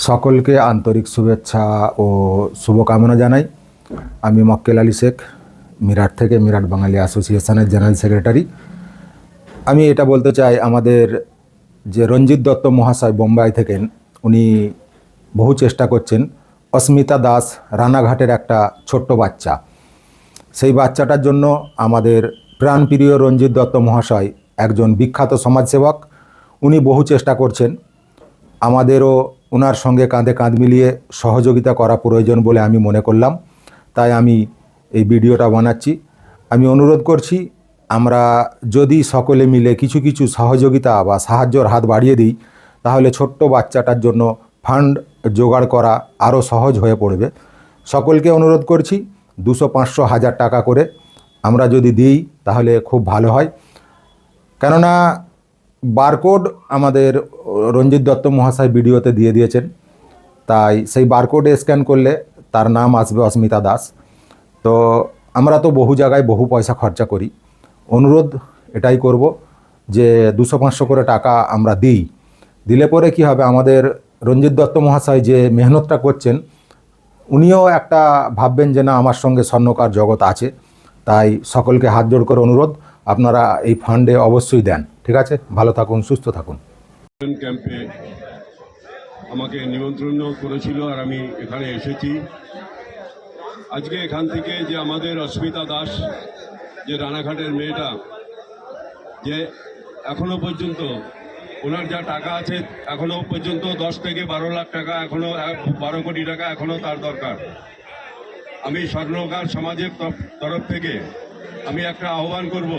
সকলকে আন্তরিক শুভেচ্ছা ও শুভকামনা জানাই। আমি মক্কেল আলী শেখ, মিরাট থেকে, মিরাট বাঙালি অ্যাসোসিয়েশনের জেনারেল সেক্রেটারি। আমি এটা বলতে চাই, আমাদের যে রঞ্জিত দত্ত মহাশয় বোম্বাই থেকেন, উনি বহু চেষ্টা করছেন। অস্মিতা দাস রানাঘাটের একটা ছোট্ট বাচ্চা, সেই বাচ্চাটার জন্য আমাদের প্রাণপ্রিয় রঞ্জিত দত্ত মহাশয় একজন বিখ্যাত সমাজসেবক, উনি বহু চেষ্টা করছেন। আমাদেরও ওনার সঙ্গে কাঁধে কাঁধ মিলিয়ে সহযোগিতা করা প্রয়োজন বলে আমি মনে করলাম, তাই আমি এই ভিডিওটা বানাচ্ছি। আমি অনুরোধ করছি, আমরা যদি সকলে মিলে কিছু কিছু সহযোগিতা বা সাহায্যর হাত বাড়িয়ে দিই, তাহলে ছোট্ট বাচ্চাটার জন্য ফান্ড জোগাড় করা আরও সহজ হয়ে পড়বে। সকলকে অনুরোধ করছি, 200, 500, 1000 টাকা করে আমরা যদি দিই তাহলে খুব ভালো হয়। কেননা বারকোড আমাদের রঞ্জিত দত্ত মহাশয় ভিডিওতে দিয়ে দিয়েছেন, তাই সেই বারকোডে স্ক্যান করলে তার নাম আসবে অস্মিতা দাস। তো আমরা তো বহু জায়গায় বহু পয়সা খরচা করি, অনুরোধ এটাই করব যে 200, 500 করে টাকা আমরা দিলে পরে কি হবে, আমাদের রঞ্জিত দত্ত মহাশয় যে মেহনতটা করছেন, উনিও একটা ভাববেন যে না, আমার সঙ্গে স্বর্ণকার জগৎ আছে। তাই সকলকে হাত জোড় করে অনুরোধ, আপনারা এই ফান্ডে অবশ্যই দেন। ঠিক আছে, ভালো থাকুন, সুস্থ থাকুন। ক্যাম্পে আমাকে নিমন্ত্রণ করেছিল আর আমি এখানে এসেছি। আজকে এখান থেকে যে আমাদের অস্মিতা দাস, যে রানাঘাটের মেয়েটা, যে এখনো পর্যন্ত ওনার যা টাকা আছে, এখনো পর্যন্ত 10 থেকে 12 লাখ টাকা, এখনো 12 কোটি টাকা এখনো তার দরকার। আমি স্বর্ণকার সমাজের তরফ থেকে আমি একটা আহ্বান করব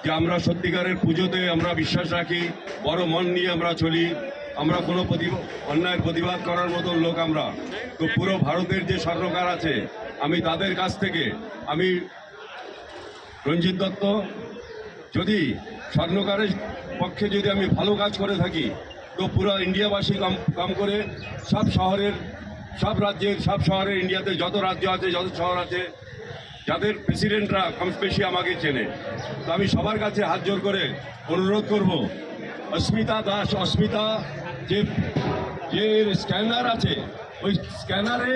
যে আমরা সত্যিকারের পুজোতে আমরা বিশ্বাস রাখি, বড় মন নিয়ে আমরা চলি। আমরা কোনো অন্যায়ের প্রতিবাদ করার মতো লোক আমরা তো, পুরো ভারতের যে স্বর্ণকার আছে, আমি তাদের কাছ থেকে, আমি রঞ্জিত দত্ত যদি স্বর্ণকারের পক্ষে যদি আমি ভালো কাজ করে থাকি, তো পুরো ইন্ডিয়াবাসী কম করে সব শহরের, সব রাজ্যের, সব শহরের, ইন্ডিয়াতে যত রাজ্য আছে, যত শহর আছে, যাদের প্রেসিডেন্টরা কম বেশি আমাকে চেনে, তো আমি সবার কাছে হাত জোর করে অনুরোধ করব, অস্মিতা দাস, অস্মিতা যে স্ক্যানার আছে, ওই স্ক্যানারে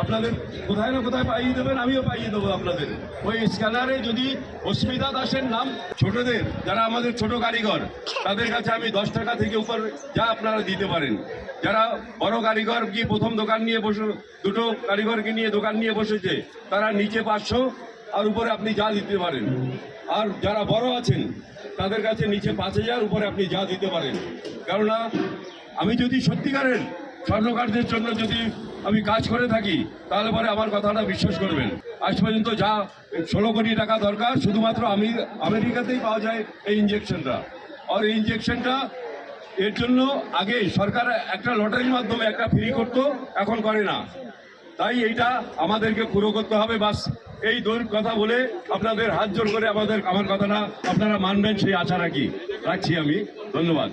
আপনাদের কোথায় না কোথায় পাইয়ে দেবেন, আমিও পাইয়ে দেবো আপনাদের। ওই স্ক্যানারে যদি অস্মিতা দাসের নাম, ছোটদের যারা আমাদের ছোট কারিগর, তাদের কাছে আমি 10 টাকা থেকে উপর যা আপনারা দিতে পারেন। যারা বড় কারিগর গিয়ে প্রথম দোকান নিয়ে বসে, দুটো কারিগরকে নিয়ে দোকান নিয়ে বসেছে, তারা নিচে 500 আর উপরে আপনি যা দিতে পারেন। আর যারা বড় আছেন তাদের কাছে নিচে 5000, উপরে আপনি যা দিতে পারেন। কেননা আমি যদি সত্যিকারের স্বর্ণকারদের জন্য যদি আমি কাজ করে থাকি, তাহলে পরে আমার কথাটা বিশ্বাস করবেন। আজ পর্যন্ত যা 16 কোটি টাকা দরকার, শুধুমাত্র আমেরিকাতেই পাওয়া যায় এই ইঞ্জেকশনটা। আর এই ইঞ্জেকশনটা এর জন্য আগে সরকার একটা লটারির মাধ্যমে একটা ফ্রি করতো, এখন করে না। তাই এইটা আমাদেরকে পুরো করতে হবে। বাস এই কথা বলে আপনাদের হাত জোর করে আমার কথাটা আপনারা মানবেন সেই আশা রাখছি আমি। ধন্যবাদ।